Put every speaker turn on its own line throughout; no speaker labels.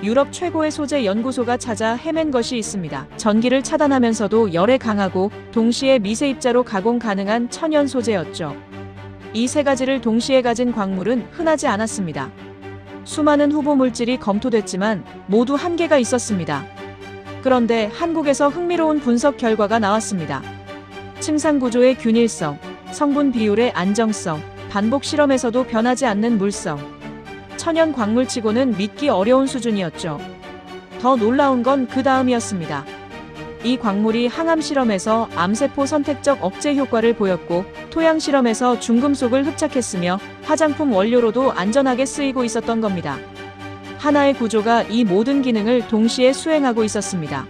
유럽 최고의 소재 연구소가 찾아 해낸 것이 있습니다. 전기를 차단하면서도 열에 강하고 동시에 미세입자로 가공 가능한 천연 소재였죠. 이 세 가지를 동시에 가진 광물은 흔하지 않았습니다. 수많은 후보 물질이 검토됐지만 모두 한계가 있었습니다. 그런데 한국에서 흥미로운 분석 결과가 나왔습니다. 층상 구조의 균일성, 성분 비율의 안정성, 반복 실험에서도 변하지 않는 물성. 천연 광물치고는 믿기 어려운 수준이었죠. 더 놀라운 건 그 다음이었습니다. 이 광물이 항암 실험에서 암세포 선택적 억제 효과를 보였고, 토양 실험에서 중금속을 흡착했으며 화장품 원료로도 안전하게 쓰이고 있었던 겁니다. 하나의 구조가 이 모든 기능을 동시에 수행하고 있었습니다.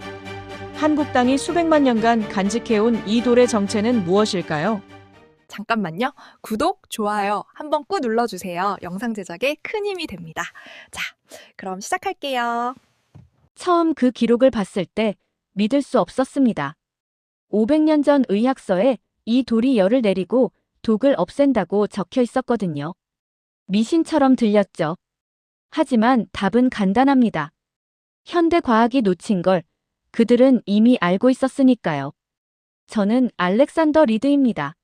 한국 땅이 수백만 년간 간직해온 이 돌의 정체는 무엇일까요?
잠깐만요. 구독, 좋아요 한번 꾹 눌러주세요. 영상 제작에 큰 힘이 됩니다. 자, 그럼 시작할게요.
처음 그 기록을 봤을 때 믿을 수 없었습니다. 500년 전 의학서에 이 돌이 열을 내리고 독을 없앤다고 적혀 있었거든요. 미신처럼 들렸죠. 하지만 답은 간단합니다. 현대 과학이 놓친 걸 그들은 이미 알고 있었으니까요. 저는 알렉산더 리드입니다.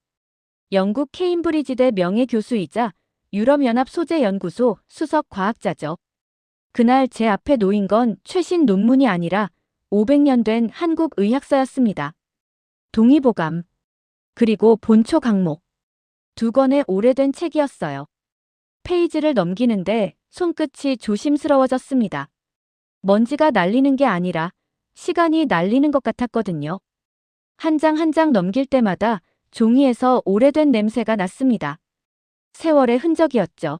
영국 케임브리지대 명예교수이자 유럽연합소재연구소 수석 과학자죠. 그날 제 앞에 놓인 건 최신 논문이 아니라 500년 된 한국 의학서였습니다. 동의보감, 그리고 본초 강목. 두 권의 오래된 책이었어요. 페이지를 넘기는데 손끝이 조심스러워졌습니다. 먼지가 날리는 게 아니라 시간이 날리는 것 같았거든요. 한 장 한 장 넘길 때마다 종이에서 오래된 냄새가 났습니다. 세월의 흔적이었죠.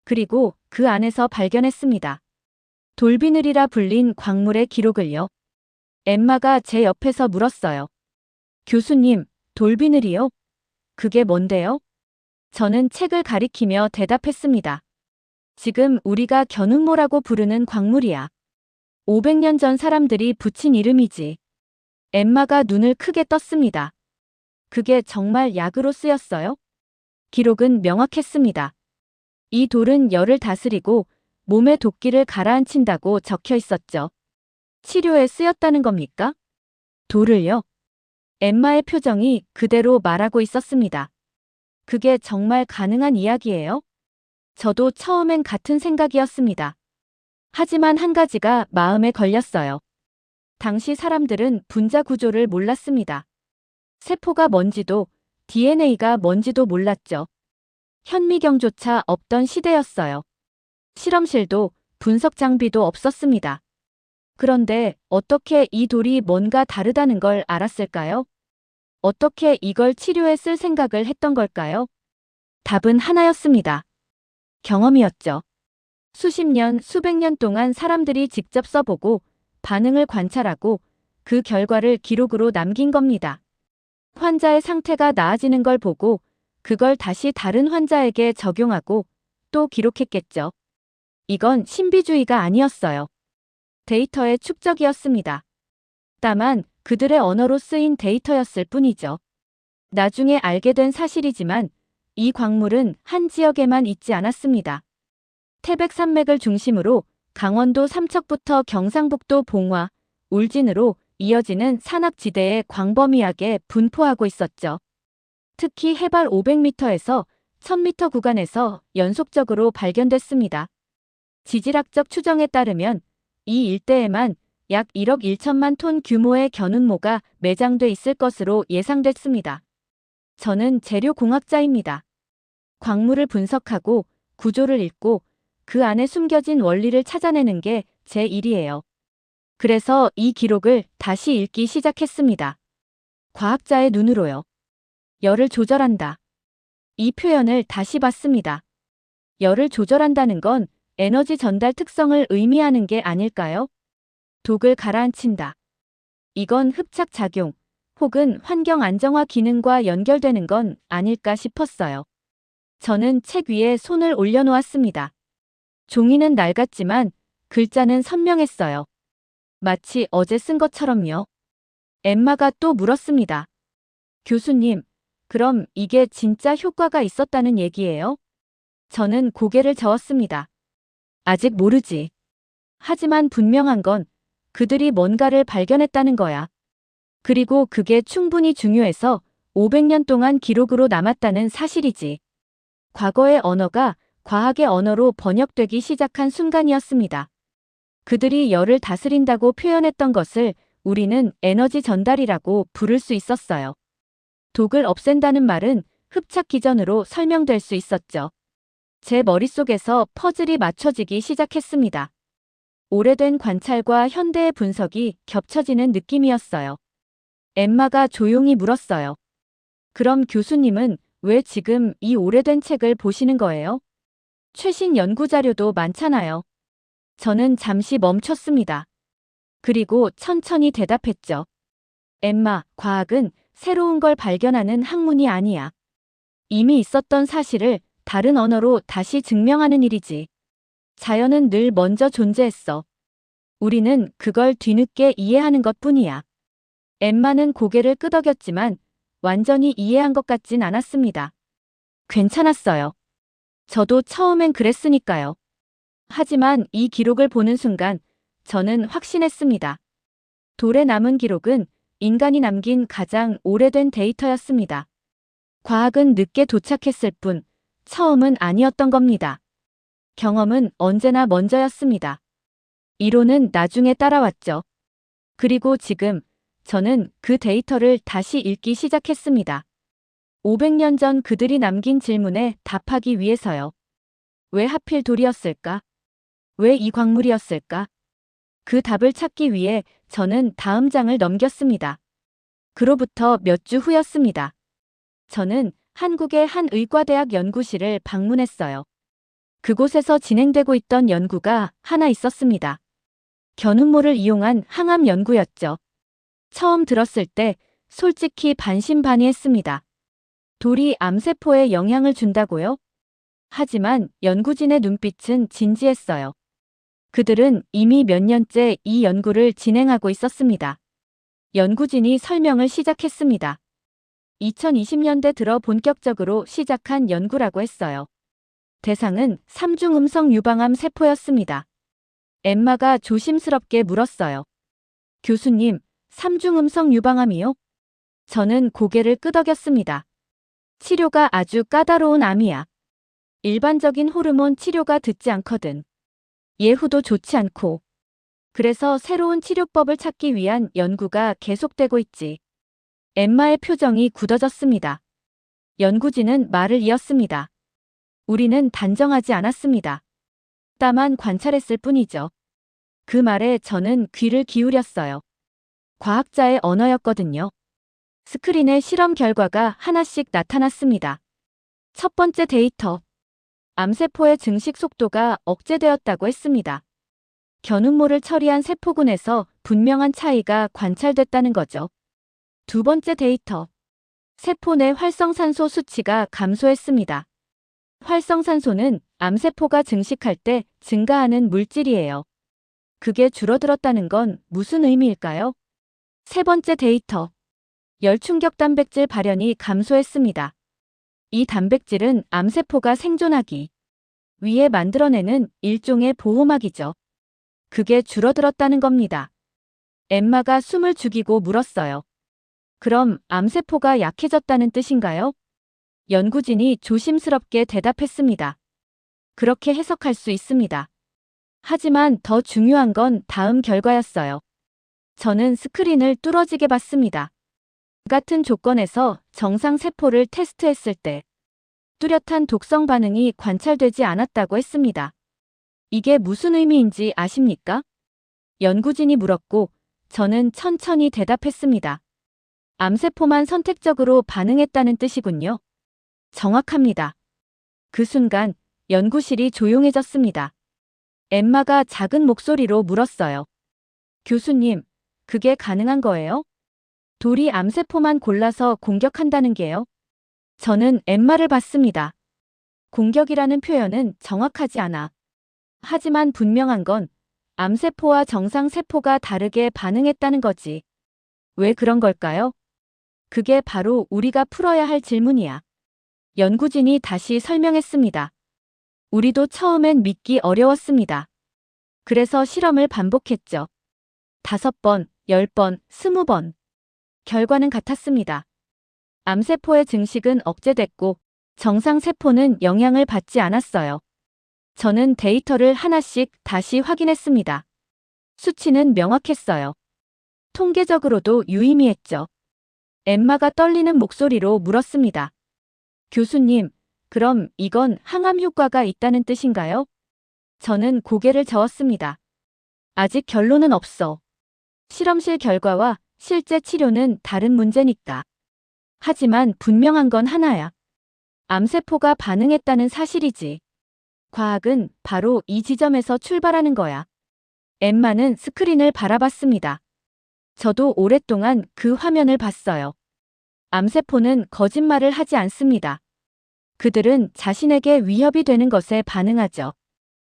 그리고 그 안에서 발견했습니다. 돌비늘이라 불린 광물의 기록을요. 엠마가 제 옆에서 물었어요. 교수님, 돌비늘이요? 그게 뭔데요? 저는 책을 가리키며 대답했습니다. 지금 우리가 견운모라고 부르는 광물이야. 500년 전 사람들이 붙인 이름이지. 엠마가 눈을 크게 떴습니다. 그게 정말 약으로 쓰였어요? 기록은 명확했습니다. 이 돌은 열을 다스리고 몸의 독기를 가라앉힌다고 적혀 있었죠. 치료에 쓰였다는 겁니까? 돌을요? 엠마의 표정이 그대로 말하고 있었습니다. 그게 정말 가능한 이야기예요? 저도 처음엔 같은 생각이었습니다. 하지만 한 가지가 마음에 걸렸어요. 당시 사람들은 분자 구조를 몰랐습니다. 세포가 뭔지도 DNA가 뭔지도 몰랐죠. 현미경조차 없던 시대였어요. 실험실도 분석 장비도 없었습니다. 그런데 어떻게 이 돌이 뭔가 다르다는 걸 알았을까요? 어떻게 이걸 치료에 쓸 생각을 했던 걸까요? 답은 하나였습니다. 경험이었죠. 수십 년, 수백 년 동안 사람들이 직접 써보고 반응을 관찰하고 그 결과를 기록으로 남긴 겁니다. 환자의 상태가 나아지는 걸 보고 그걸 다시 다른 환자에게 적용하고 또 기록했겠죠. 이건 신비주의가 아니었어요. 데이터의 축적이었습니다. 다만 그들의 언어로 쓰인 데이터였을 뿐이죠. 나중에 알게 된 사실이지만 이 광물은 한 지역에만 있지 않았습니다. 태백산맥을 중심으로 강원도 삼척부터 경상북도 봉화, 울진으로 이어지는 산악지대에 광범위하게 분포하고 있었죠. 특히 해발 500m에서 1000m 구간에서 연속적으로 발견됐습니다. 지질학적 추정에 따르면 이 일대에만 약 1억 1천만 톤 규모의 견운모가 매장돼 있을 것으로 예상됐습니다. 저는 재료공학자입니다. 광물을 분석하고 구조를 읽고 그 안에 숨겨진 원리를 찾아내는 게 제 일이에요. 그래서 이 기록을 다시 읽기 시작했습니다. 과학자의 눈으로요. 열을 조절한다. 이 표현을 다시 봤습니다. 열을 조절한다는 건 에너지 전달 특성을 의미하는 게 아닐까요? 독을 가라앉힌다. 이건 흡착작용 혹은 환경 안정화 기능과 연결되는 건 아닐까 싶었어요. 저는 책 위에 손을 올려놓았습니다. 종이는 낡았지만 글자는 선명했어요. 마치 어제 쓴 것처럼요. 엠마가 또 물었습니다. 교수님, 그럼 이게 진짜 효과가 있었다는 얘기예요? 저는 고개를 저었습니다. 아직 모르지. 하지만 분명한 건 그들이 뭔가를 발견했다는 거야. 그리고 그게 충분히 중요해서 500년 동안 기록으로 남았다는 사실이지. 과거의 언어가 과학의 언어로 번역되기 시작한 순간이었습니다. 그들이 열을 다스린다고 표현했던 것을 우리는 에너지 전달이라고 부를 수 있었어요. 독을 없앤다는 말은 흡착 기전으로 설명될 수 있었죠. 제 머릿속에서 퍼즐이 맞춰지기 시작했습니다. 오래된 관찰과 현대의 분석이 겹쳐지는 느낌이었어요. 엠마가 조용히 물었어요. 그럼 교수님은 왜 지금 이 오래된 책을 보시는 거예요? 최신 연구 자료도 많잖아요. 저는 잠시 멈췄습니다. 그리고 천천히 대답했죠. 엠마, 과학은 새로운 걸 발견하는 학문이 아니야. 이미 있었던 사실을 다른 언어로 다시 증명하는 일이지. 자연은 늘 먼저 존재했어. 우리는 그걸 뒤늦게 이해하는 것뿐이야. 엠마는 고개를 끄덕였지만 완전히 이해한 것 같진 않았습니다. 괜찮았어요. 저도 처음엔 그랬으니까요. 하지만 이 기록을 보는 순간 저는 확신했습니다. 돌에 남은 기록은 인간이 남긴 가장 오래된 데이터였습니다. 과학은 늦게 도착했을 뿐 처음은 아니었던 겁니다. 경험은 언제나 먼저였습니다. 이론은 나중에 따라왔죠. 그리고 지금 저는 그 데이터를 다시 읽기 시작했습니다. 500년 전 그들이 남긴 질문에 답하기 위해서요. 왜 하필 돌이었을까? 왜 이 광물이었을까? 그 답을 찾기 위해 저는 다음 장을 넘겼습니다. 그로부터 몇 주 후였습니다. 저는 한국의 한 의과대학 연구실을 방문했어요. 그곳에서 진행되고 있던 연구가 하나 있었습니다. 견훈모를 이용한 항암 연구였죠. 처음 들었을 때 솔직히 반신반의했습니다. 돌이 암세포에 영향을 준다고요? 하지만 연구진의 눈빛은 진지했어요. 그들은 이미 몇 년째 이 연구를 진행하고 있었습니다. 연구진이 설명을 시작했습니다. 2020년대 들어 본격적으로 시작한 연구라고 했어요. 대상은 삼중음성 유방암 세포였습니다. 엠마가 조심스럽게 물었어요. 교수님, 삼중음성 유방암이요? 저는 고개를 끄덕였습니다. 치료가 아주 까다로운 암이야. 일반적인 호르몬 치료가 듣지 않거든. 예후도 좋지 않고. 그래서 새로운 치료법을 찾기 위한 연구가 계속되고 있지. 엠마의 표정이 굳어졌습니다. 연구진은 말을 이었습니다. 우리는 단정하지 않았습니다. 다만 관찰했을 뿐이죠. 그 말에 저는 귀를 기울였어요. 과학자의 언어였거든요. 스크린에 실험 결과가 하나씩 나타났습니다. 첫 번째 데이터. 암세포의 증식 속도가 억제되었다고 했습니다. 견훈모를 처리한 세포군에서 분명한 차이가 관찰됐다는 거죠. 두 번째 데이터. 세포 내 활성산소 수치가 감소했습니다. 활성산소는 암세포가 증식할 때 증가하는 물질이에요. 그게 줄어들었다는 건 무슨 의미일까요? 세 번째 데이터. 열충격 단백질 발현이 감소했습니다. 이 단백질은 암세포가 생존하기 위해 만들어내는 일종의 보호막이죠. 그게 줄어들었다는 겁니다. 엠마가 숨을 죽이고 물었어요. 그럼 암세포가 약해졌다는 뜻인가요? 연구진이 조심스럽게 대답했습니다. 그렇게 해석할 수 있습니다. 하지만 더 중요한 건 다음 결과였어요. 저는 스크린을 뚫어지게 봤습니다. 같은 조건에서 정상 세포를 테스트했을 때 뚜렷한 독성 반응이 관찰되지 않았다고 했습니다. 이게 무슨 의미인지 아십니까? 연구진이 물었고 저는 천천히 대답했습니다. 암세포만 선택적으로 반응했다는 뜻이군요. 정확합니다. 그 순간 연구실이 조용해졌습니다. 엠마가 작은 목소리로 물었어요. 교수님, 그게 가능한 거예요? 돌이 암세포만 골라서 공격한다는 게요? 저는 엠마를 봤습니다. 공격이라는 표현은 정확하지 않아. 하지만 분명한 건 암세포와 정상세포가 다르게 반응했다는 거지. 왜 그런 걸까요? 그게 바로 우리가 풀어야 할 질문이야. 연구진이 다시 설명했습니다. 우리도 처음엔 믿기 어려웠습니다. 그래서 실험을 반복했죠. 5번, 10번, 20번. 결과는 같았습니다. 암세포의 증식은 억제됐고 정상 세포는 영향을 받지 않았어요. 저는 데이터를 하나씩 다시 확인했습니다. 수치는 명확했어요. 통계적으로도 유의미했죠. 엠마가 떨리는 목소리로 물었습니다. 교수님, 그럼 이건 항암 효과가 있다는 뜻인가요? 저는 고개를 저었습니다. 아직 결론은 없어. 실험실 결과와 실제 치료는 다른 문제니까. 하지만 분명한 건 하나야. 암세포가 반응했다는 사실이지. 과학은 바로 이 지점에서 출발하는 거야. 엠마는 스크린을 바라봤습니다. 저도 오랫동안 그 화면을 봤어요. 암세포는 거짓말을 하지 않습니다. 그들은 자신에게 위협이 되는 것에 반응하죠.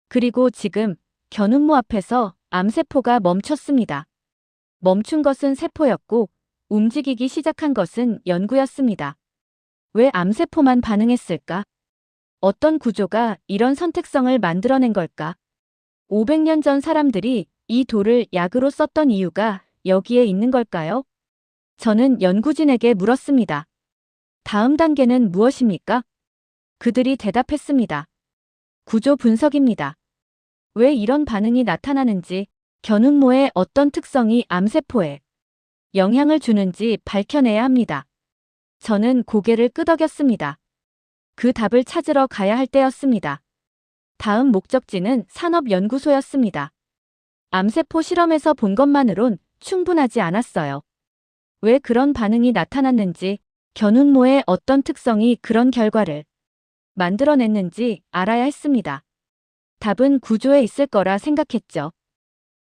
그리고 지금 견운모 앞에서 암세포가 멈췄습니다. 멈춘 것은 세포였고 움직이기 시작한 것은 연구였습니다. 왜 암세포만 반응했을까? 어떤 구조가 이런 선택성을 만들어낸 걸까? 500년 전 사람들이 이 돌을 약으로 썼던 이유가 여기에 있는 걸까요? 저는 연구진에게 물었습니다. 다음 단계는 무엇입니까? 그들이 대답했습니다. 구조 분석입니다. 왜 이런 반응이 나타나는지, 견운모의 어떤 특성이 암세포에 영향을 주는지 밝혀내야 합니다. 저는 고개를 끄덕였습니다. 그 답을 찾으러 가야 할 때였습니다. 다음 목적지는 산업연구소였습니다. 암세포 실험에서 본 것만으론 충분하지 않았어요. 왜 그런 반응이 나타났는지, 견운모의 어떤 특성이 그런 결과를 만들어냈는지 알아야 했습니다. 답은 구조에 있을 거라 생각했죠.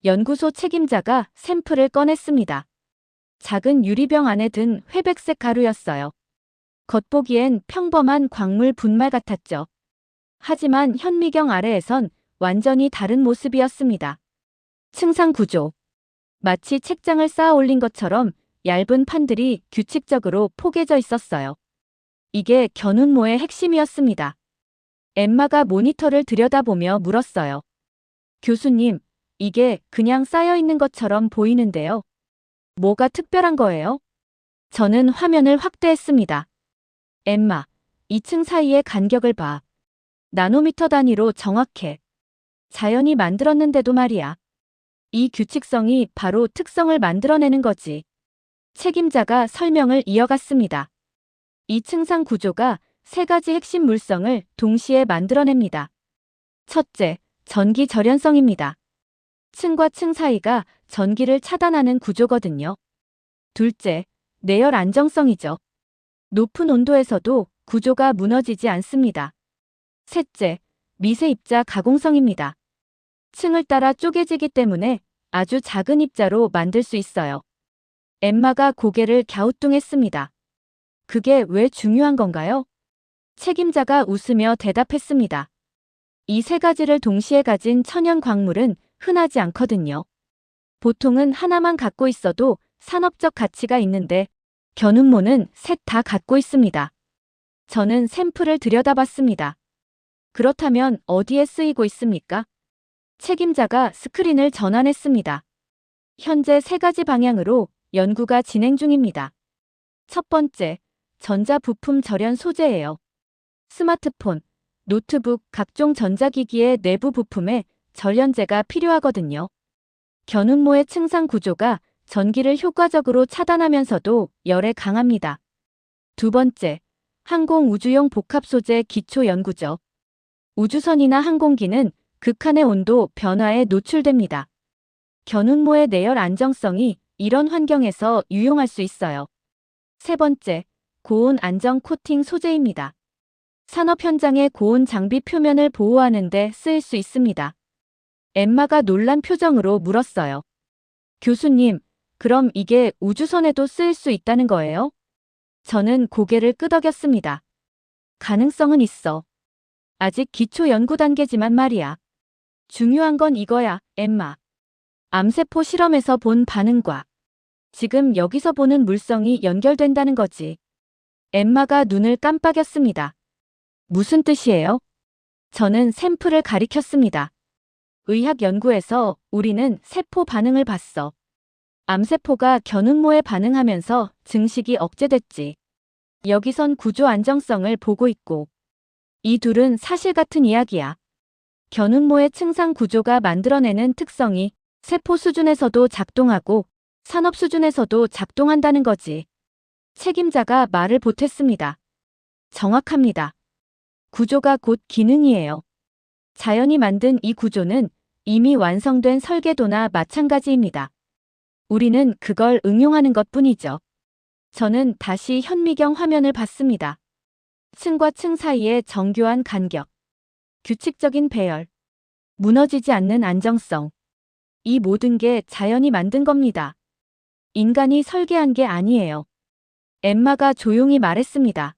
연구소 책임자가 샘플을 꺼냈습니다. 작은 유리병 안에 든 회백색 가루였어요. 겉보기엔 평범한 광물 분말 같았죠. 하지만 현미경 아래에선 완전히 다른 모습이었습니다. 층상 구조. 마치 책장을 쌓아 올린 것처럼 얇은 판들이 규칙적으로 포개져 있었어요. 이게 견운모의 핵심이었습니다. 엠마가 모니터를 들여다보며 물었어요. 교수님, 이게 그냥 쌓여 있는 것처럼 보이는데요. 뭐가 특별한 거예요? 저는 화면을 확대했습니다. 엠마, 2층 사이의 간격을 봐. 나노미터 단위로 정확해. 자연이 만들었는데도 말이야. 이 규칙성이 바로 특성을 만들어내는 거지. 책임자가 설명을 이어갔습니다. 이 층상 구조가 3가지 핵심 물성을 동시에 만들어냅니다. 첫째, 전기 절연성입니다. 층과 층 사이가 전기를 차단하는 구조거든요. 둘째, 내열 안정성이죠. 높은 온도에서도 구조가 무너지지 않습니다. 셋째, 미세 입자 가공성입니다. 층을 따라 쪼개지기 때문에 아주 작은 입자로 만들 수 있어요. 엠마가 고개를 갸우뚱했습니다. 그게 왜 중요한 건가요? 책임자가 웃으며 대답했습니다. 이 3가지를 동시에 가진 천연 광물은 흔하지 않거든요. 보통은 하나만 갖고 있어도 산업적 가치가 있는데 견운모는 셋 다 갖고 있습니다. 저는 샘플을 들여다봤습니다. 그렇다면 어디에 쓰이고 있습니까? 책임자가 스크린을 전환했습니다. 현재 3가지 방향으로 연구가 진행 중입니다. 첫 번째, 전자부품 절연 소재예요. 스마트폰, 노트북, 각종 전자기기의 내부 부품에 절연제가 필요하거든요. 견운모의 층상 구조가 전기를 효과적으로 차단하면서도 열에 강합니다. 두 번째, 항공우주용 복합 소재 기초 연구죠. 우주선이나 항공기는 극한의 온도 변화에 노출됩니다. 견운모의 내열 안정성이 이런 환경에서 유용할 수 있어요. 세 번째, 고온 안정 코팅 소재입니다. 산업 현장의 고온 장비 표면을 보호하는 데 쓰일 수 있습니다. 엠마가 놀란 표정으로 물었어요. 교수님, 그럼 이게 우주선에도 쓰일 수 있다는 거예요? 저는 고개를 끄덕였습니다. 가능성은 있어. 아직 기초 연구 단계지만 말이야. 중요한 건 이거야, 엠마. 암세포 실험에서 본 반응과 지금 여기서 보는 물성이 연결된다는 거지. 엠마가 눈을 깜빡였습니다. 무슨 뜻이에요? 저는 샘플을 가리켰습니다. 의학 연구에서 우리는 세포 반응을 봤어. 암세포가 견음모에 반응하면서 증식이 억제됐지. 여기선 구조 안정성을 보고 있고. 이 둘은 사실 같은 이야기야. 견음모의 층상 구조가 만들어내는 특성이 세포 수준에서도 작동하고 산업 수준에서도 작동한다는 거지. 책임자가 말을 보탰습니다. 정확합니다. 구조가 곧 기능이에요. 자연이 만든 이 구조는 이미 완성된 설계도나 마찬가지입니다. 우리는 그걸 응용하는 것뿐이죠. 저는 다시 현미경 화면을 봤습니다. 층과 층 사이의 정교한 간격, 규칙적인 배열, 무너지지 않는 안정성. 이 모든 게 자연이 만든 겁니다. 인간이 설계한 게 아니에요. 엠마가 조용히 말했습니다.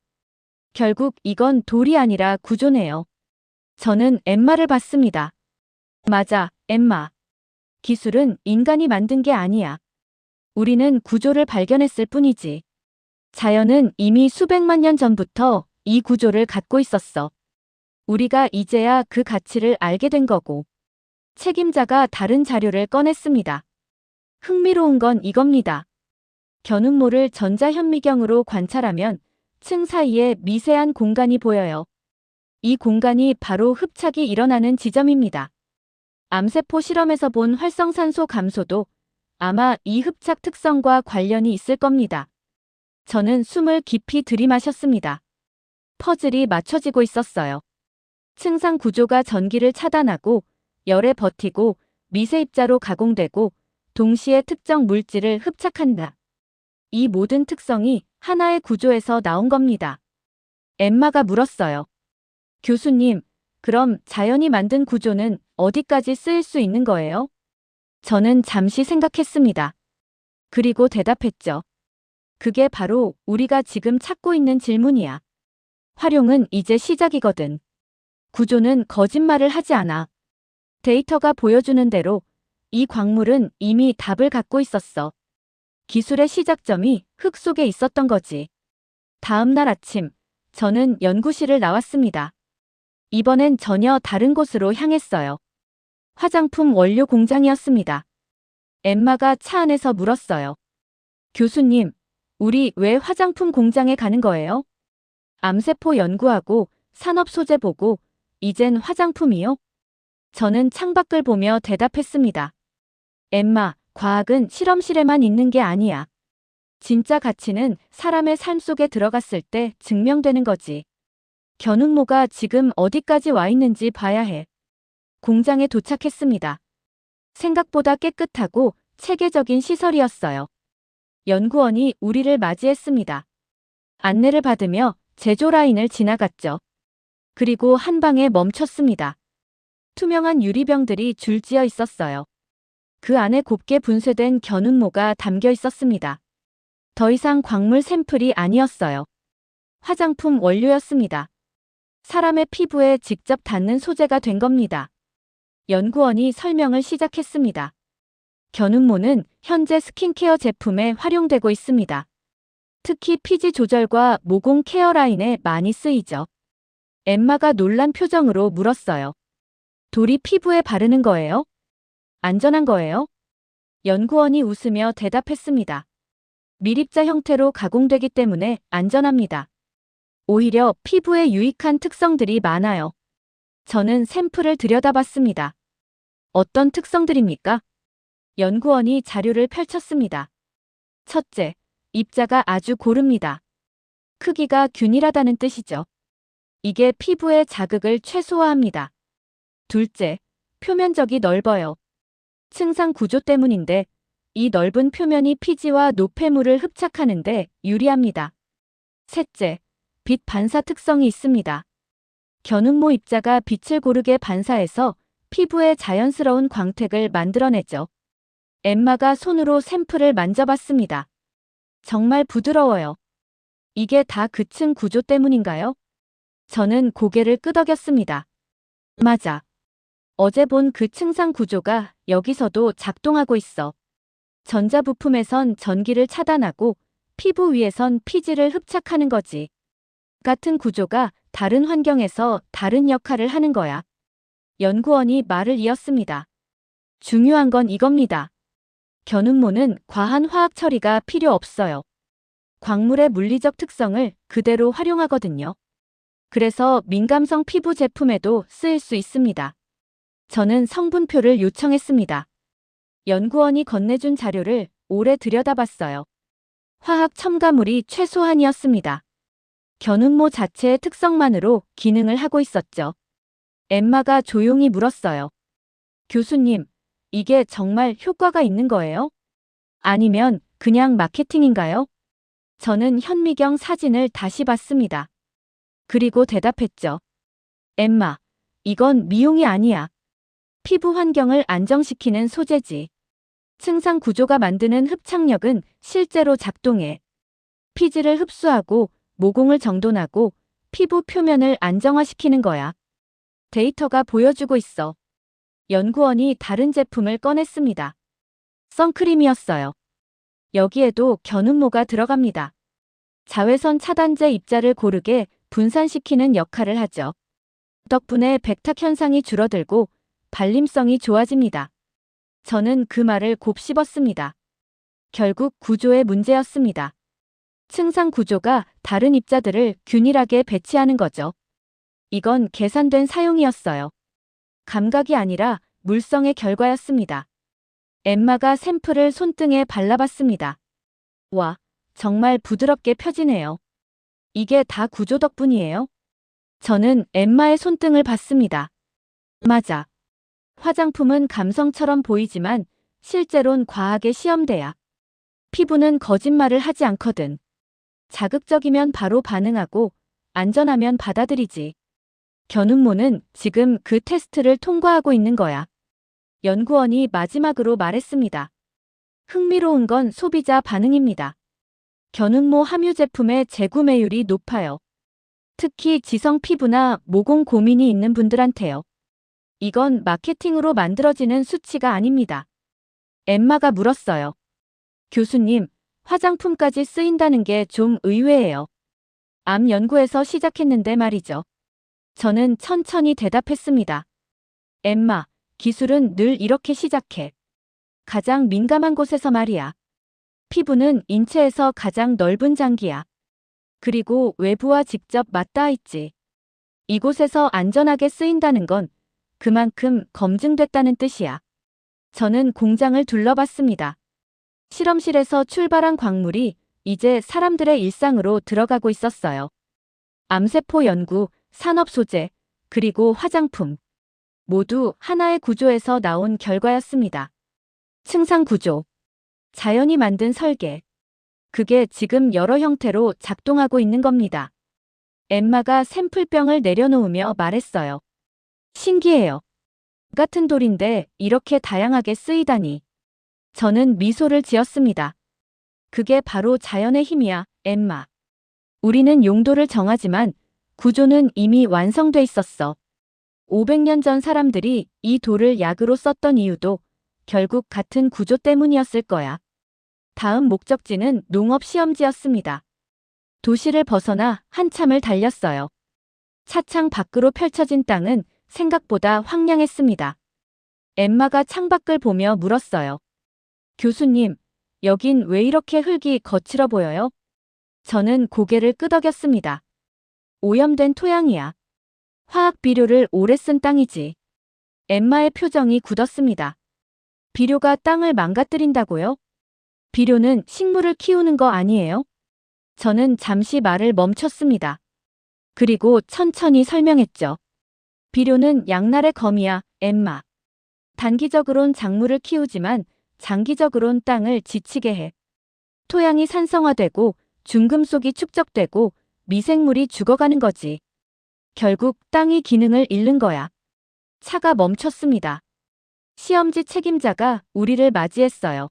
결국 이건 돌이 아니라 구조네요. 저는 엠마를 봤습니다. 맞아, 엠마. 기술은 인간이 만든 게 아니야. 우리는 구조를 발견했을 뿐이지. 자연은 이미 수백만 년 전부터 이 구조를 갖고 있었어. 우리가 이제야 그 가치를 알게 된 거고. 책임자가 다른 자료를 꺼냈습니다. 흥미로운 건 이겁니다. 견음모를 전자현미경으로 관찰하면 층 사이에 미세한 공간이 보여요. 이 공간이 바로 흡착이 일어나는 지점입니다. 암세포 실험에서 본 활성산소 감소도 아마 이 흡착 특성과 관련이 있을 겁니다. 저는 숨을 깊이 들이마셨습니다. 퍼즐이 맞춰지고 있었어요. 층상 구조가 전기를 차단하고 열에 버티고 미세 입자로 가공되고 동시에 특정 물질을 흡착한다. 이 모든 특성이 하나의 구조에서 나온 겁니다. 엠마가 물었어요. 교수님, 그럼 자연이 만든 구조는 어디까지 쓰일 수 있는 거예요? 저는 잠시 생각했습니다. 그리고 대답했죠. 그게 바로 우리가 지금 찾고 있는 질문이야. 활용은 이제 시작이거든. 구조는 거짓말을 하지 않아. 데이터가 보여주는 대로 이 광물은 이미 답을 갖고 있었어. 기술의 시작점이 흙 속에 있었던 거지. 다음 날 아침, 저는 연구실을 나왔습니다. 이번엔 전혀 다른 곳으로 향했어요. 화장품 원료 공장이었습니다. 엠마가 차 안에서 물었어요. 교수님, 우리 왜 화장품 공장에 가는 거예요? 암세포 연구하고 산업 소재 보고 이젠 화장품이요? 저는 창밖을 보며 대답했습니다. 엠마, 과학은 실험실에만 있는 게 아니야. 진짜 가치는 사람의 삶 속에 들어갔을 때 증명되는 거지. 견음모가 지금 어디까지 와 있는지 봐야 해. 공장에 도착했습니다. 생각보다 깨끗하고 체계적인 시설이었어요. 연구원이 우리를 맞이했습니다. 안내를 받으며 제조 라인을 지나갔죠. 그리고 한 방에 멈췄습니다. 투명한 유리병들이 줄지어 있었어요. 그 안에 곱게 분쇄된 견음모가 담겨 있었습니다. 더 이상 광물 샘플이 아니었어요. 화장품 원료였습니다. 사람의 피부에 직접 닿는 소재가 된 겁니다. 연구원이 설명을 시작했습니다. 견음모는 현재 스킨케어 제품에 활용되고 있습니다. 특히 피지 조절과 모공 케어 라인에 많이 쓰이죠. 엠마가 놀란 표정으로 물었어요. 돌이 피부에 바르는 거예요? 안전한 거예요? 연구원이 웃으며 대답했습니다. 밀입자 형태로 가공되기 때문에 안전합니다. 오히려 피부에 유익한 특성들이 많아요. 저는 샘플을 들여다봤습니다. 어떤 특성들입니까? 연구원이 자료를 펼쳤습니다. 첫째, 입자가 아주 고릅니다. 크기가 균일하다는 뜻이죠. 이게 피부의 자극을 최소화합니다. 둘째, 표면적이 넓어요. 층상 구조 때문인데 이 넓은 표면이 피지와 노폐물을 흡착하는데 유리합니다. 셋째, 빛 반사 특성이 있습니다. 견음모 입자가 빛을 고르게 반사해서 피부에 자연스러운 광택을 만들어내죠. 엠마가 손으로 샘플을 만져봤습니다. 정말 부드러워요. 이게 다 그 층 구조 때문인가요? 저는 고개를 끄덕였습니다. 맞아. 어제 본 그 층상 구조가 여기서도 작동하고 있어. 전자부품에선 전기를 차단하고 피부 위에선 피지를 흡착하는 거지. 같은 구조가 다른 환경에서 다른 역할을 하는 거야. 연구원이 말을 이었습니다. 중요한 건 이겁니다. 견운모는 과한 화학 처리가 필요 없어요. 광물의 물리적 특성을 그대로 활용하거든요. 그래서 민감성 피부 제품에도 쓰일 수 있습니다. 저는 성분표를 요청했습니다. 연구원이 건네준 자료를 오래 들여다봤어요. 화학 첨가물이 최소한이었습니다. 견운모 자체의 특성만으로 기능을 하고 있었죠. 엠마가 조용히 물었어요. 교수님, 이게 정말 효과가 있는 거예요? 아니면 그냥 마케팅인가요? 저는 현미경 사진을 다시 봤습니다. 그리고 대답했죠. 엠마, 이건 미용이 아니야. 피부 환경을 안정시키는 소재지. 층상 구조가 만드는 흡착력은 실제로 작동해. 피지를 흡수하고 모공을 정돈하고 피부 표면을 안정화시키는 거야. 데이터가 보여주고 있어. 연구원이 다른 제품을 꺼냈습니다. 선크림이었어요. 여기에도 견운모가 들어갑니다. 자외선 차단제 입자를 고르게 분산시키는 역할을 하죠. 덕분에 백탁 현상이 줄어들고 발림성이 좋아집니다. 저는 그 말을 곱씹었습니다. 결국 구조의 문제였습니다. 층상 구조가 다른 입자들을 균일하게 배치하는 거죠. 이건 계산된 사용이었어요. 감각이 아니라 물성의 결과였습니다. 엠마가 샘플을 손등에 발라봤습니다. 와, 정말 부드럽게 펴지네요. 이게 다 구조 덕분이에요? 저는 엠마의 손등을 봤습니다. 맞아. 화장품은 감성처럼 보이지만 실제론 과학의 시험대야. 피부는 거짓말을 하지 않거든. 자극적이면 바로 반응하고 안전하면 받아들이지. 견운모는 지금 그 테스트를 통과하고 있는 거야. 연구원이 마지막으로 말했습니다. 흥미로운 건 소비자 반응입니다. 견운모 함유 제품의 재구매율이 높아요. 특히 지성 피부나 모공 고민이 있는 분들한테요. 이건 마케팅으로 만들어지는 수치가 아닙니다. 엠마가 물었어요. 교수님, 화장품까지 쓰인다는 게 좀 의외예요. 암 연구에서 시작했는데 말이죠. 저는 천천히 대답했습니다. 엠마, 기술은 늘 이렇게 시작해. 가장 민감한 곳에서 말이야. 피부는 인체에서 가장 넓은 장기야. 그리고 외부와 직접 맞닿아 있지. 이곳에서 안전하게 쓰인다는 건 그만큼 검증됐다는 뜻이야. 저는 공장을 둘러봤습니다. 실험실에서 출발한 광물이 이제 사람들의 일상으로 들어가고 있었어요. 암세포 연구, 산업 소재, 그리고 화장품. 모두 하나의 구조에서 나온 결과였습니다. 층상 구조. 자연이 만든 설계. 그게 지금 여러 형태로 작동하고 있는 겁니다. 엠마가 샘플병을 내려놓으며 말했어요. 신기해요. 같은 돌인데 이렇게 다양하게 쓰이다니. 저는 미소를 지었습니다. 그게 바로 자연의 힘이야, 엠마. 우리는 용도를 정하지만 구조는 이미 완성돼 있었어. 500년 전 사람들이 이 돌을 약으로 썼던 이유도 결국 같은 구조 때문이었을 거야. 다음 목적지는 농업 시험지였습니다. 도시를 벗어나 한참을 달렸어요. 차창 밖으로 펼쳐진 땅은 생각보다 황량했습니다. 엠마가 창밖을 보며 물었어요. 교수님, 여긴 왜 이렇게 흙이 거칠어 보여요? 저는 고개를 끄덕였습니다. 오염된 토양이야. 화학 비료를 오래 쓴 땅이지. 엠마의 표정이 굳었습니다. 비료가 땅을 망가뜨린다고요? 비료는 식물을 키우는 거 아니에요? 저는 잠시 말을 멈췄습니다. 그리고 천천히 설명했죠. 비료는 양날의 검이야, 엠마. 단기적으론 작물을 키우지만 장기적으론 땅을 지치게 해. 토양이 산성화되고 중금속이 축적되고 미생물이 죽어가는 거지. 결국 땅이 기능을 잃는 거야. 차가 멈췄습니다. 시험지 책임자가 우리를 맞이했어요.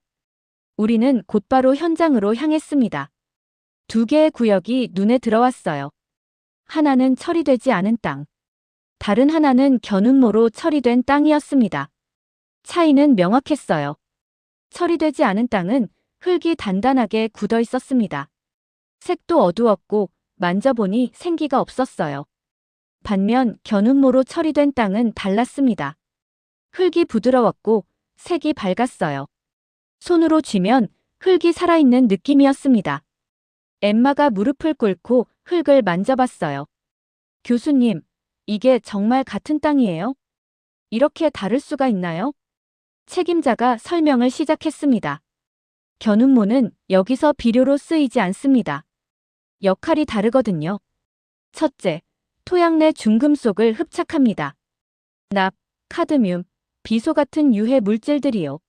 우리는 곧바로 현장으로 향했습니다. 두 개의 구역이 눈에 들어왔어요. 하나는 처리되지 않은 땅. 다른 하나는 견운모로 처리된 땅이었습니다. 차이는 명확했어요. 처리되지 않은 땅은 흙이 단단하게 굳어 있었습니다. 색도 어두웠고 만져보니 생기가 없었어요. 반면 견운모로 처리된 땅은 달랐습니다. 흙이 부드러웠고 색이 밝았어요. 손으로 쥐면 흙이 살아있는 느낌이었습니다. 엠마가 무릎을 꿇고 흙을 만져봤어요. 교수님, 이게 정말 같은 땅이에요? 이렇게 다를 수가 있나요? 책임자가 설명을 시작했습니다. 견운모는 여기서 비료로 쓰이지 않습니다. 역할이 다르거든요. 첫째, 토양 내 중금속을 흡착합니다. 납, 카드뮴, 비소 같은 유해 물질들이요.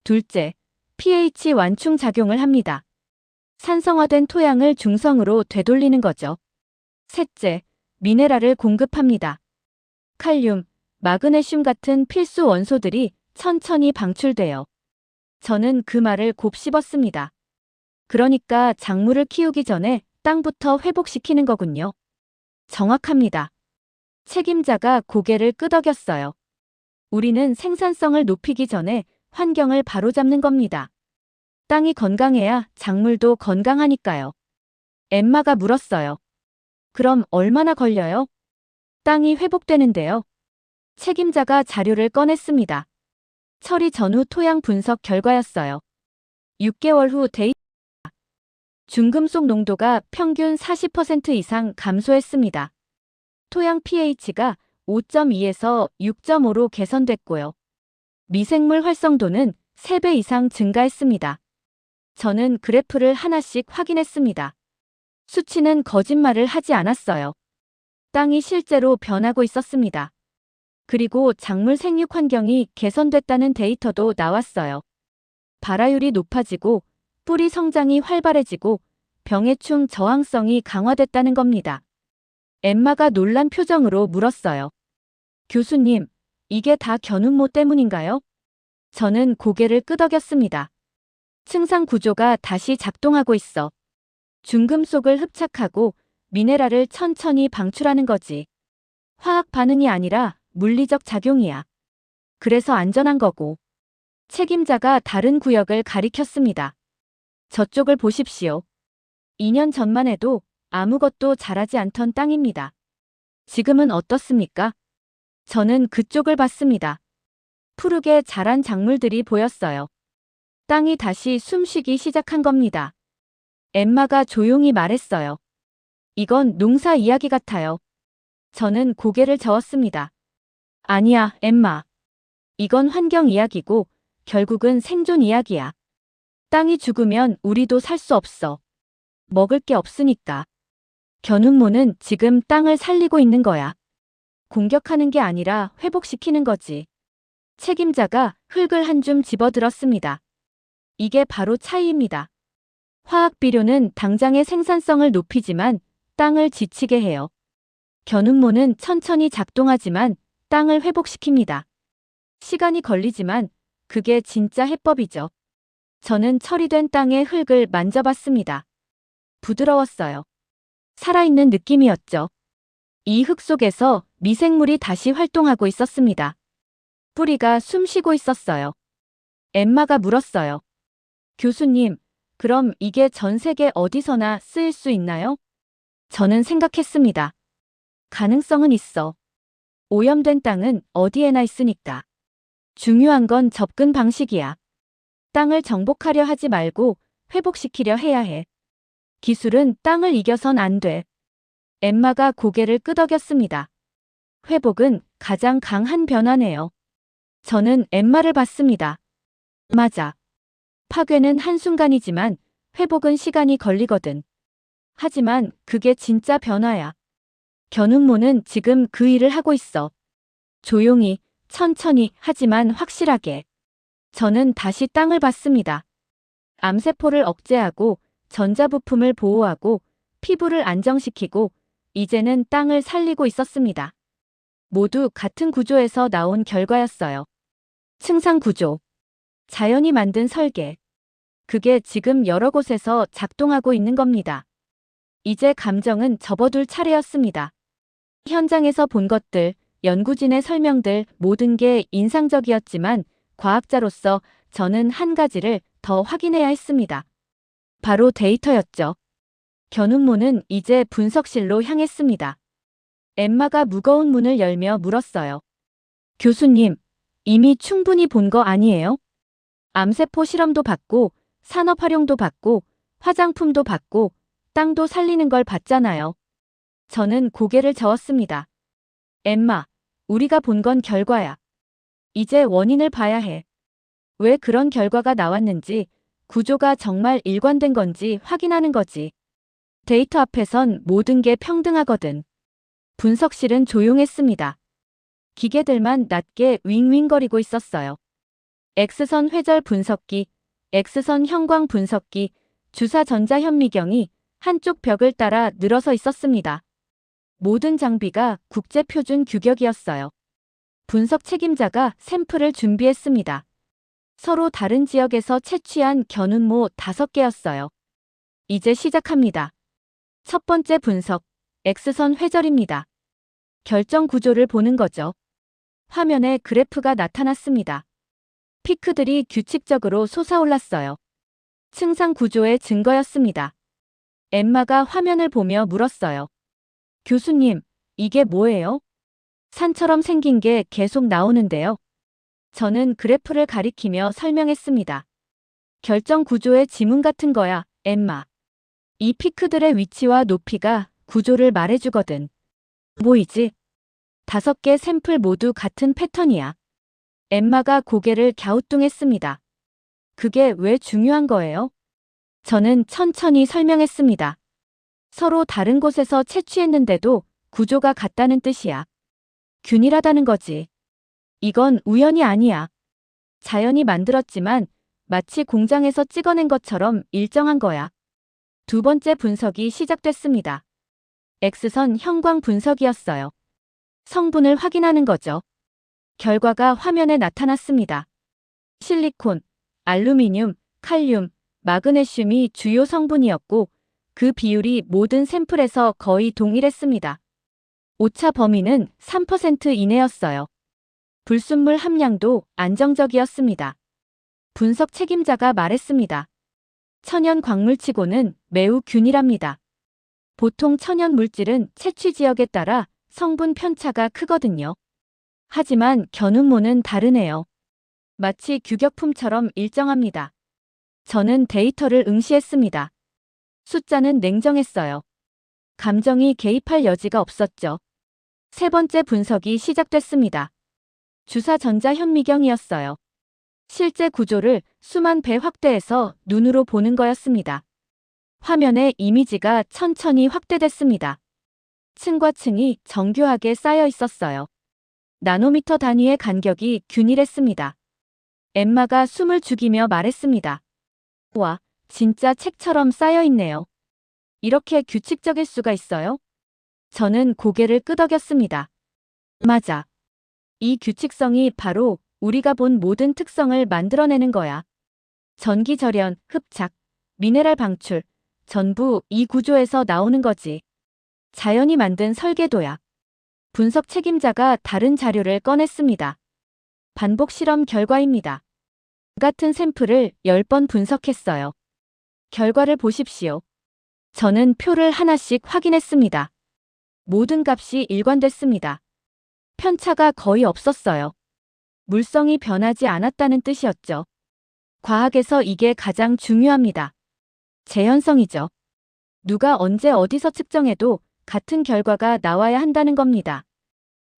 둘째, pH 완충 작용을 합니다. 산성화된 토양을 중성으로 되돌리는 거죠. 셋째, 미네랄을 공급합니다. 칼륨, 마그네슘 같은 필수 원소들이 천천히 방출돼요. 저는 그 말을 곱씹었습니다. 그러니까 작물을 키우기 전에 땅부터 회복시키는 거군요. 정확합니다. 책임자가 고개를 끄덕였어요. 우리는 생산성을 높이기 전에 환경을 바로잡는 겁니다. 땅이 건강해야 작물도 건강하니까요. 엠마가 물었어요. 그럼 얼마나 걸려요? 땅이 회복되는데요. 책임자가 자료를 꺼냈습니다. 처리 전후 토양 분석 결과였어요. 6개월 후 데이터. 중금속 농도가 평균 40% 이상 감소했습니다. 토양 pH가 5.2에서 6.5로 개선됐고요. 미생물 활성도는 3배 이상 증가했습니다. 저는 그래프를 하나씩 확인했습니다. 수치는 거짓말을 하지 않았어요. 땅이 실제로 변하고 있었습니다. 그리고 작물 생육 환경이 개선됐다는 데이터도 나왔어요. 발화율이 높아지고 뿌리 성장이 활발해지고 병해충 저항성이 강화됐다는 겁니다. 엠마가 놀란 표정으로 물었어요. 교수님, 이게 다 견운모 때문인가요? 저는 고개를 끄덕였습니다. 층상 구조가 다시 작동하고 있어. 중금속을 흡착하고 미네랄을 천천히 방출하는 거지. 화학 반응이 아니라 물리적 작용이야. 그래서 안전한 거고. 책임자가 다른 구역을 가리켰습니다. 저쪽을 보십시오. 2년 전만 해도 아무것도 자라지 않던 땅입니다. 지금은 어떻습니까? 저는 그쪽을 봤습니다. 푸르게 자란 작물들이 보였어요. 땅이 다시 숨쉬기 시작한 겁니다. 엠마가 조용히 말했어요. 이건 농사 이야기 같아요. 저는 고개를 저었습니다. 아니야, 엠마. 이건 환경 이야기고 결국은 생존 이야기야. 땅이 죽으면 우리도 살 수 없어. 먹을 게 없으니까. 견운모는 지금 땅을 살리고 있는 거야. 공격하는 게 아니라 회복시키는 거지. 책임자가 흙을 한 줌 집어들었습니다. 이게 바로 차이입니다. 화학 비료는 당장의 생산성을 높이지만 땅을 지치게 해요. 견운모는 천천히 작동하지만 땅을 회복시킵니다. 시간이 걸리지만 그게 진짜 해법이죠. 저는 처리된 땅의 흙을 만져봤습니다. 부드러웠어요. 살아있는 느낌이었죠. 이 흙 속에서 미생물이 다시 활동하고 있었습니다. 뿌리가 숨쉬고 있었어요. 엠마가 물었어요. 교수님, 그럼 이게 전 세계 어디서나 쓰일 수 있나요? 저는 생각했습니다. 가능성은 있어. 오염된 땅은 어디에나 있으니까. 중요한 건 접근 방식이야. 땅을 정복하려 하지 말고 회복시키려 해야 해. 기술은 땅을 이겨선 안 돼. 엠마가 고개를 끄덕였습니다. 회복은 가장 강한 변화네요. 저는 엠마를 봤습니다. 맞아. 파괴는 한순간이지만 회복은 시간이 걸리거든. 하지만 그게 진짜 변화야. 견운모는 지금 그 일을 하고 있어. 조용히, 천천히, 하지만 확실하게. 저는 다시 땅을 봤습니다. 암세포를 억제하고 전자부품을 보호하고 피부를 안정시키고 이제는 땅을 살리고 있었습니다. 모두 같은 구조에서 나온 결과였어요. 층상 구조. 자연이 만든 설계. 그게 지금 여러 곳에서 작동하고 있는 겁니다. 이제 감정은 접어둘 차례였습니다. 현장에서 본 것들, 연구진의 설명들 모든 게 인상적이었지만 과학자로서 저는 한 가지를 더 확인해야 했습니다. 바로 데이터였죠. 견운모는 이제 분석실로 향했습니다. 엠마가 무거운 문을 열며 물었어요. 교수님, 이미 충분히 본 거 아니에요? 암세포 실험도 받고, 산업 활용도 받고, 화장품도 받고, 땅도 살리는 걸 봤잖아요. 저는 고개를 저었습니다. 엠마, 우리가 본 건 결과야. 이제 원인을 봐야 해. 왜 그런 결과가 나왔는지, 구조가 정말 일관된 건지 확인하는 거지. 데이터 앞에선 모든 게 평등하거든. 분석실은 조용했습니다. 기계들만 낮게 윙윙거리고 있었어요. X선 회절 분석기, X선 형광 분석기, 주사 전자 현미경이 한쪽 벽을 따라 늘어서 있었습니다. 모든 장비가 국제표준 규격이었어요. 분석 책임자가 샘플을 준비했습니다. 서로 다른 지역에서 채취한 견운모 5개였어요. 이제 시작합니다. 첫 번째 분석, X선 회절입니다. 결정 구조를 보는 거죠. 화면에 그래프가 나타났습니다. 피크들이 규칙적으로 솟아올랐어요. 층상 구조의 증거였습니다. 엠마가 화면을 보며 물었어요. 교수님, 이게 뭐예요? 산처럼 생긴 게 계속 나오는데요. 저는 그래프를 가리키며 설명했습니다. 결정 구조의 지문 같은 거야, 엠마. 이 피크들의 위치와 높이가 구조를 말해주거든. 보이지? 5개 샘플 모두 같은 패턴이야. 엠마가 고개를 갸우뚱했습니다. 그게 왜 중요한 거예요? 저는 천천히 설명했습니다. 서로 다른 곳에서 채취했는데도 구조가 같다는 뜻이야. 균일하다는 거지. 이건 우연이 아니야. 자연이 만들었지만 마치 공장에서 찍어낸 것처럼 일정한 거야. 두 번째 분석이 시작됐습니다. X선 형광 분석이었어요. 성분을 확인하는 거죠. 결과가 화면에 나타났습니다. 실리콘, 알루미늄, 칼륨, 마그네슘이 주요 성분이었고 그 비율이 모든 샘플에서 거의 동일했습니다. 오차 범위는 3% 이내였어요. 불순물 함량도 안정적이었습니다. 분석 책임자가 말했습니다. 천연 광물치고는 매우 균일합니다. 보통 천연 물질은 채취 지역에 따라 성분 편차가 크거든요. 하지만 견운모는 다르네요. 마치 규격품처럼 일정합니다. 저는 데이터를 응시했습니다. 숫자는 냉정했어요. 감정이 개입할 여지가 없었죠. 세 번째 분석이 시작됐습니다. 주사 전자 현미경이었어요. 실제 구조를 수만 배 확대해서 눈으로 보는 거였습니다. 화면에 이미지가 천천히 확대됐습니다. 층과 층이 정교하게 쌓여 있었어요. 나노미터 단위의 간격이 균일했습니다. 엠마가 숨을 죽이며 말했습니다. 와, 진짜 책처럼 쌓여 있네요. 이렇게 규칙적일 수가 있어요? 저는 고개를 끄덕였습니다. 맞아. 이 규칙성이 바로 우리가 본 모든 특성을 만들어내는 거야. 전기 절연, 흡착, 미네랄 방출, 전부 이 구조에서 나오는 거지. 자연이 만든 설계도야. 분석 책임자가 다른 자료를 꺼냈습니다. 반복 실험 결과입니다. 같은 샘플을 10번 분석했어요. 결과를 보십시오. 저는 표를 하나씩 확인했습니다. 모든 값이 일관됐습니다. 편차가 거의 없었어요. 물성이 변하지 않았다는 뜻이었죠. 과학에서 이게 가장 중요합니다. 재현성이죠. 누가 언제 어디서 측정해도 같은 결과가 나와야 한다는 겁니다.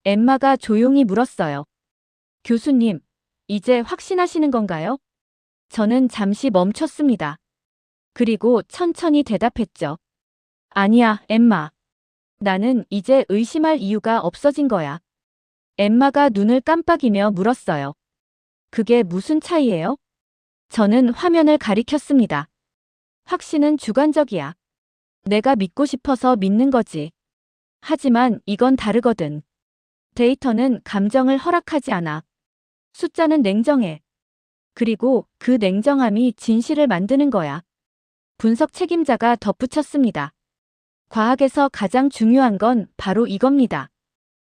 엠마가 조용히 물었어요. 교수님, 이제 확신하시는 건가요? 저는 잠시 멈췄습니다. 그리고 천천히 대답했죠. 아니야, 엠마. 나는 이제 의심할 이유가 없어진 거야. 엠마가 눈을 깜빡이며 물었어요. 그게 무슨 차이예요? 저는 화면을 가리켰습니다. 확신은 주관적이야. 내가 믿고 싶어서 믿는 거지. 하지만 이건 다르거든. 데이터는 감정을 허락하지 않아. 숫자는 냉정해. 그리고 그 냉정함이 진실을 만드는 거야. 분석 책임자가 덧붙였습니다. 과학에서 가장 중요한 건 바로 이겁니다.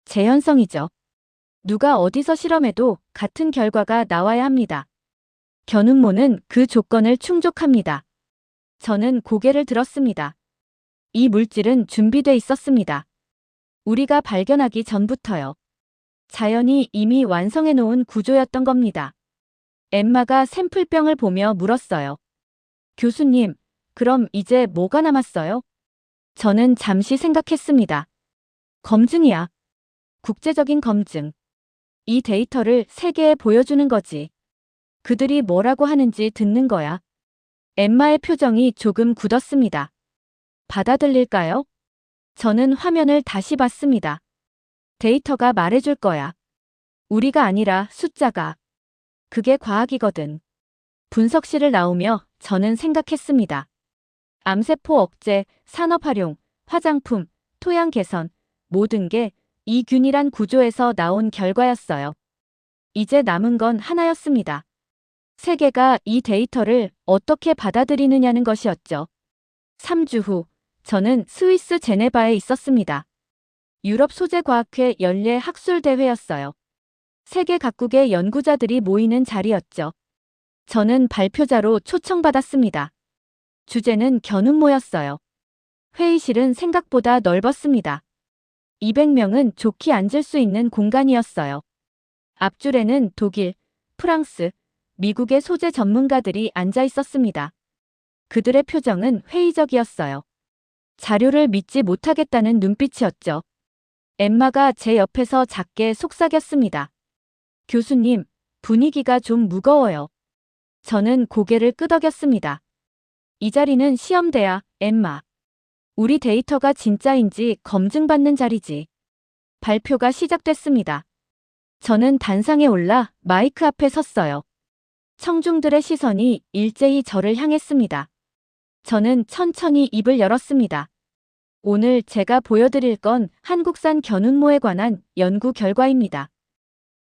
재현성이죠. 누가 어디서 실험해도 같은 결과가 나와야 합니다. 견운모는 그 조건을 충족합니다. 저는 고개를 들었습니다. 이 물질은 준비돼 있었습니다. 우리가 발견하기 전부터요. 자연이 이미 완성해 놓은 구조였던 겁니다. 엠마가 샘플병을 보며 물었어요. 교수님, 그럼 이제 뭐가 남았어요? 저는 잠시 생각했습니다. 검증이야. 국제적인 검증. 이 데이터를 세계에 보여주는 거지. 그들이 뭐라고 하는지 듣는 거야. 엠마의 표정이 조금 굳었습니다. 받아들일까요? 저는 화면을 다시 봤습니다. 데이터가 말해줄 거야. 우리가 아니라 숫자가. 그게 과학이거든. 분석실을 나오며 저는 생각했습니다. 암세포 억제, 산업 활용, 화장품, 토양 개선, 모든 게 이 균일한 구조에서 나온 결과였어요. 이제 남은 건 하나였습니다. 세계가 이 데이터를 어떻게 받아들이느냐는 것이었죠. 3주 후, 저는 스위스 제네바에 있었습니다. 유럽 소재과학회 연례 학술대회였어요. 세계 각국의 연구자들이 모이는 자리였죠. 저는 발표자로 초청받았습니다. 주제는 견운모였어요. 회의실은 생각보다 넓었습니다. 200명은 좋게 앉을 수 있는 공간이었어요. 앞줄에는 독일, 프랑스, 미국의 소재 전문가들이 앉아 있었습니다. 그들의 표정은 회의적이었어요. 자료를 믿지 못하겠다는 눈빛이었죠. 엠마가 제 옆에서 작게 속삭였습니다. 교수님, 분위기가 좀 무거워요. 저는 고개를 끄덕였습니다. 이 자리는 시험대야, 엠마. 우리 데이터가 진짜인지 검증받는 자리지. 발표가 시작됐습니다. 저는 단상에 올라 마이크 앞에 섰어요. 청중들의 시선이 일제히 저를 향했습니다. 저는 천천히 입을 열었습니다. 오늘 제가 보여드릴 건 한국산 견운모에 관한 연구 결과입니다.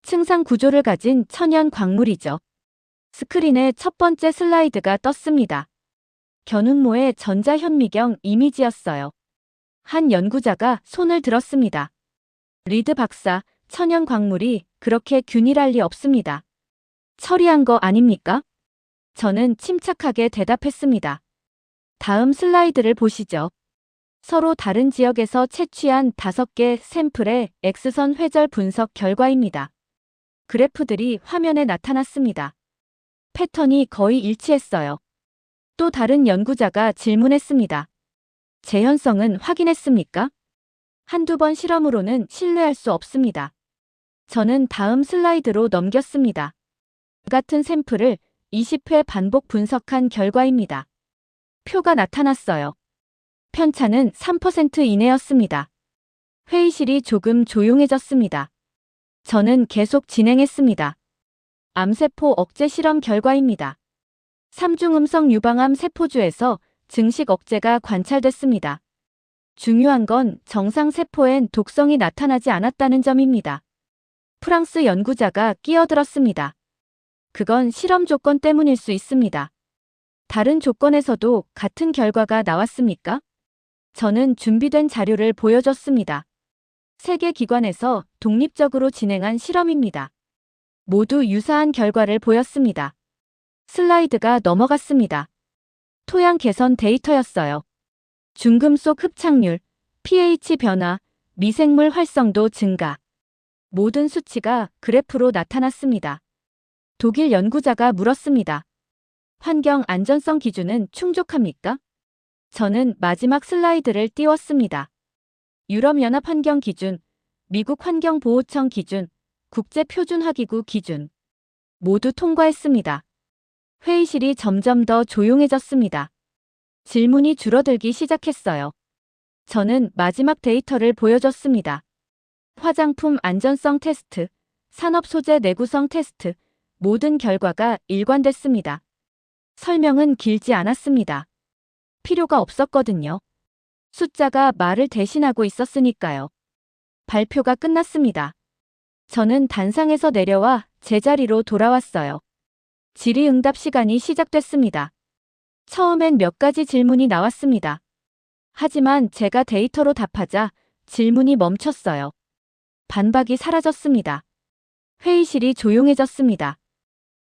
층상 구조를 가진 천연 광물이죠. 스크린에 첫 번째 슬라이드가 떴습니다. 견운모의 전자현미경 이미지였어요. 한 연구자가 손을 들었습니다. 리드 박사, 천연 광물이 그렇게 균일할 리 없습니다. 처리한 거 아닙니까? 저는 침착하게 대답했습니다. 다음 슬라이드를 보시죠. 서로 다른 지역에서 채취한 5개 샘플의 X선 회절 분석 결과입니다. 그래프들이 화면에 나타났습니다. 패턴이 거의 일치했어요. 또 다른 연구자가 질문했습니다. 재현성은 확인했습니까? 한두 번 실험으로는 신뢰할 수 없습니다. 저는 다음 슬라이드로 넘겼습니다. 같은 샘플을 20회 반복 분석한 결과입니다. 표가 나타났어요. 편차는 3% 이내였습니다. 회의실이 조금 조용해졌습니다. 저는 계속 진행했습니다. 암세포 억제 실험 결과입니다. 삼중음성 유방암 세포주에서 증식 억제가 관찰됐습니다. 중요한 건 정상 세포엔 독성이 나타나지 않았다는 점입니다. 프랑스 연구자가 끼어들었습니다. 그건 실험 조건 때문일 수 있습니다. 다른 조건에서도 같은 결과가 나왔습니까? 저는 준비된 자료를 보여줬습니다. 세계 기관에서 독립적으로 진행한 실험입니다. 모두 유사한 결과를 보였습니다. 슬라이드가 넘어갔습니다. 토양 개선 데이터였어요. 중금속 흡착률, pH 변화, 미생물 활성도 증가. 모든 수치가 그래프로 나타났습니다. 독일 연구자가 물었습니다. 환경 안전성 기준은 충족합니까? 저는 마지막 슬라이드를 띄웠습니다. 유럽연합 환경 기준, 미국 환경보호청 기준, 국제표준화기구 기준. 모두 통과했습니다. 회의실이 점점 더 조용해졌습니다. 질문이 줄어들기 시작했어요. 저는 마지막 데이터를 보여줬습니다. 화장품 안전성 테스트, 산업 소재 내구성 테스트, 모든 결과가 일관됐습니다. 설명은 길지 않았습니다. 필요가 없었거든요. 숫자가 말을 대신하고 있었으니까요. 발표가 끝났습니다. 저는 단상에서 내려와 제자리로 돌아왔어요. 질의응답 시간이 시작됐습니다. 처음엔 몇 가지 질문이 나왔습니다. 하지만 제가 데이터로 답하자 질문이 멈췄어요. 반박이 사라졌습니다. 회의실이 조용해졌습니다.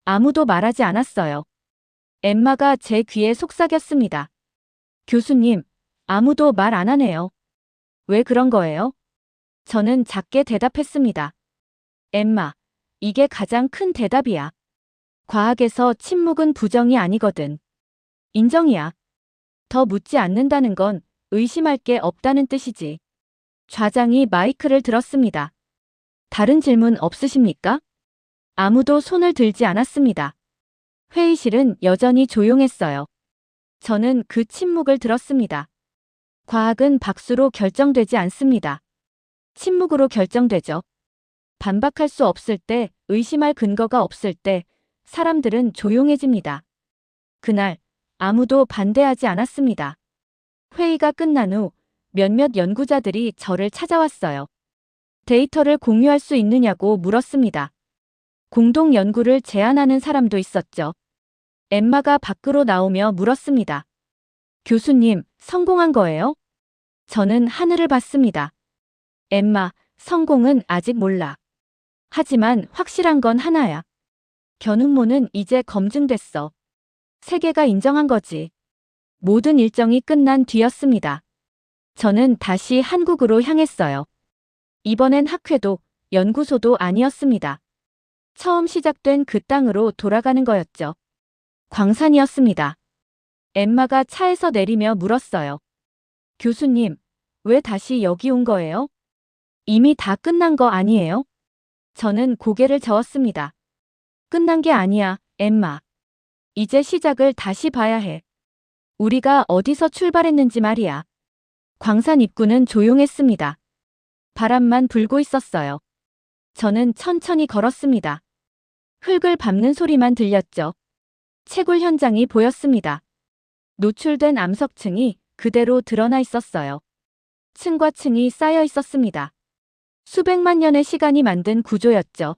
아무도 말하지 않았어요. 엠마가 제 귀에 속삭였습니다. 교수님, 아무도 말 안 하네요. 왜 그런 거예요? 저는 작게 대답했습니다. 엠마, 이게 가장 큰 대답이야. 과학에서 침묵은 부정이 아니거든. 인정이야. 더 묻지 않는다는 건 의심할 게 없다는 뜻이지. 좌장이 마이크를 들었습니다. 다른 질문 없으십니까? 아무도 손을 들지 않았습니다. 회의실은 여전히 조용했어요. 저는 그 침묵을 들었습니다. 과학은 박수로 결정되지 않습니다. 침묵으로 결정되죠. 반박할 수 없을 때, 의심할 근거가 없을 때, 사람들은 조용해집니다. 그날, 아무도 반대하지 않았습니다. 회의가 끝난 후 몇몇 연구자들이 저를 찾아왔어요. 데이터를 공유할 수 있느냐고 물었습니다. 공동 연구를 제안하는 사람도 있었죠. 엠마가 밖으로 나오며 물었습니다. 교수님, 성공한 거예요? 저는 하늘을 봤습니다. 엠마, 성공은 아직 몰라. 하지만 확실한 건 하나야. 견음모는 이제 검증됐어. 세계가 인정한 거지. 모든 일정이 끝난 뒤였습니다. 저는 다시 한국으로 향했어요. 이번엔 학회도, 연구소도 아니었습니다. 처음 시작된 그 땅으로 돌아가는 거였죠. 광산이었습니다. 엠마가 차에서 내리며 물었어요. 교수님, 왜 다시 여기 온 거예요? 이미 다 끝난 거 아니에요? 저는 고개를 저었습니다. 끝난 게 아니야, 엠마. 이제 시작을 다시 봐야 해. 우리가 어디서 출발했는지 말이야. 광산 입구는 조용했습니다. 바람만 불고 있었어요. 저는 천천히 걸었습니다. 흙을 밟는 소리만 들렸죠. 채굴 현장이 보였습니다. 노출된 암석층이 그대로 드러나 있었어요. 층과 층이 쌓여 있었습니다. 수백만 년의 시간이 만든 구조였죠.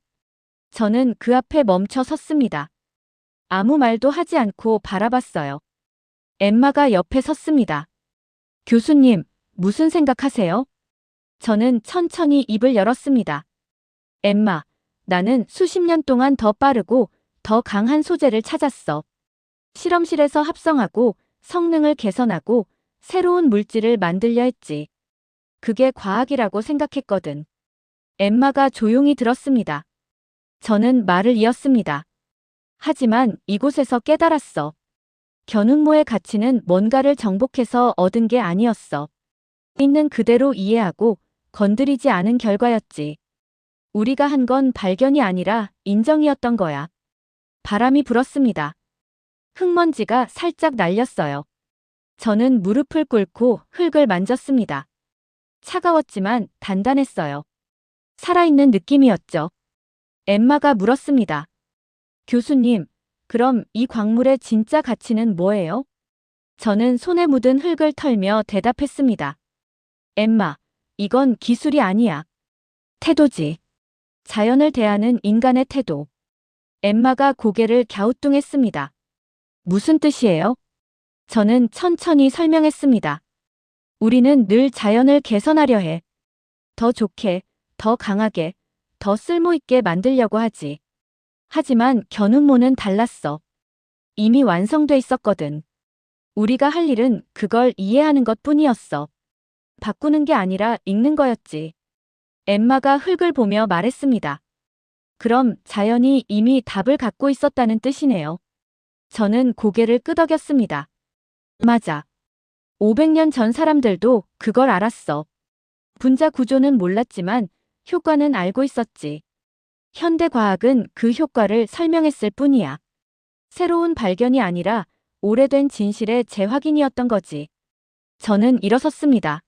저는 그 앞에 멈춰 섰습니다. 아무 말도 하지 않고 바라봤어요. 엠마가 옆에 섰습니다. 교수님, 무슨 생각하세요? 저는 천천히 입을 열었습니다. 엠마, 나는 수십 년 동안 더 빠르고 더 강한 소재를 찾았어. 실험실에서 합성하고 성능을 개선하고 새로운 물질을 만들려 했지. 그게 과학이라고 생각했거든. 엠마가 조용히 들었습니다. 저는 말을 이었습니다. 하지만 이곳에서 깨달았어. 견음모의 가치는 뭔가를 정복해서 얻은 게 아니었어. 있는 그대로 이해하고 건드리지 않은 결과였지. 우리가 한 건 발견이 아니라 인정이었던 거야. 바람이 불었습니다. 흙먼지가 살짝 날렸어요. 저는 무릎을 꿇고 흙을 만졌습니다. 차가웠지만 단단했어요. 살아있는 느낌이었죠. 엠마가 물었습니다. 교수님, 그럼 이 광물의 진짜 가치는 뭐예요? 저는 손에 묻은 흙을 털며 대답했습니다. 엠마, 이건 기술이 아니야. 태도지. 자연을 대하는 인간의 태도. 엠마가 고개를 갸우뚱했습니다. 무슨 뜻이에요? 저는 천천히 설명했습니다. 우리는 늘 자연을 개선하려 해. 더 좋게, 더 강하게, 더 쓸모있게 만들려고 하지. 하지만 견음모는 달랐어. 이미 완성돼 있었거든. 우리가 할 일은 그걸 이해하는 것뿐이었어. 바꾸는 게 아니라 읽는 거였지. 엠마가 흙을 보며 말했습니다. 그럼 자연이 이미 답을 갖고 있었다는 뜻이네요. 저는 고개를 끄덕였습니다. 맞아. 500년 전 사람들도 그걸 알았어. 분자 구조는 몰랐지만 효과는 알고 있었지. 현대 과학은 그 효과를 설명했을 뿐이야. 새로운 발견이 아니라 오래된 진실의 재확인이었던 거지. 저는 일어섰습니다.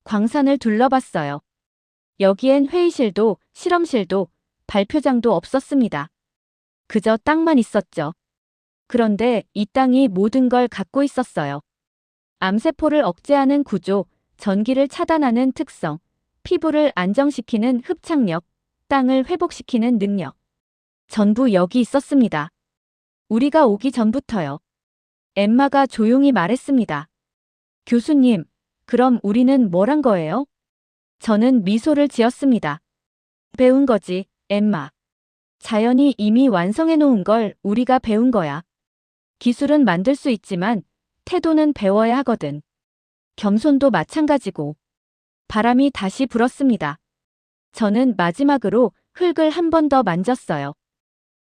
광산을 둘러봤어요. 여기엔 회의실도 실험실도 발표장도 없었습니다. 그저 땅만 있었죠. 그런데 이 땅이 모든 걸 갖고 있었어요. 암세포를 억제하는 구조, 전기를 차단하는 특성, 피부를 안정시키는 흡착력, 땅을 회복시키는 능력. 전부 여기 있었습니다. 우리가 오기 전부터요. 엠마가 조용히 말했습니다. 교수님, 그럼 우리는 뭘 한 거예요? 저는 미소를 지었습니다. 배운 거지, 엠마. 자연이 이미 완성해 놓은 걸 우리가 배운 거야. 기술은 만들 수 있지만 태도는 배워야 하거든. 겸손도 마찬가지고. 바람이 다시 불었습니다. 저는 마지막으로 흙을 한 번 더 만졌어요.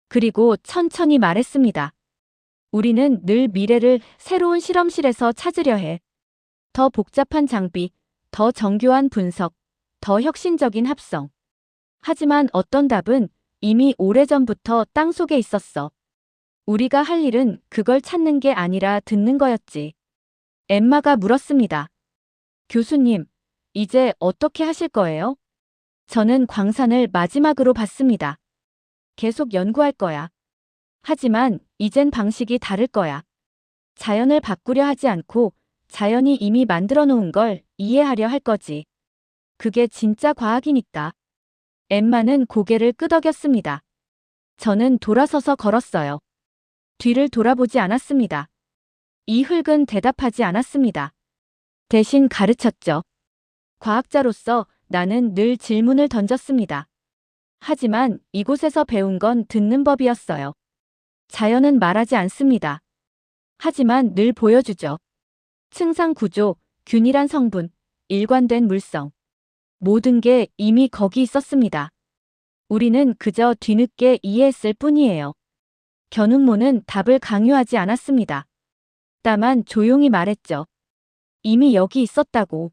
그리고 천천히 말했습니다. 우리는 늘 미래를 새로운 실험실에서 찾으려 해. 더 복잡한 장비, 더 정교한 분석, 더 혁신적인 합성. 하지만 어떤 답은 이미 오래전부터 땅속에 있었어. 우리가 할 일은 그걸 찾는 게 아니라 듣는 거였지. 엠마가 물었습니다. 교수님, 이제 어떻게 하실 거예요? 저는 광산을 마지막으로 봤습니다. 계속 연구할 거야. 하지만 이젠 방식이 다를 거야. 자연을 바꾸려 하지 않고 자연이 이미 만들어 놓은 걸 이해하려 할 거지. 그게 진짜 과학이니까. 엠마는 고개를 끄덕였습니다. 저는 돌아서서 걸었어요. 뒤를 돌아보지 않았습니다. 이 흙은 대답하지 않았습니다. 대신 가르쳤죠. 과학자로서 나는 늘 질문을 던졌습니다. 하지만 이곳에서 배운 건 듣는 법이었어요. 자연은 말하지 않습니다. 하지만 늘 보여주죠. 층상 구조, 균일한 성분, 일관된 물성. 모든 게 이미 거기 있었습니다. 우리는 그저 뒤늦게 이해했을 뿐이에요. 견운모는 답을 강요하지 않았습니다. 다만 조용히 말했죠. 이미 여기 있었다고.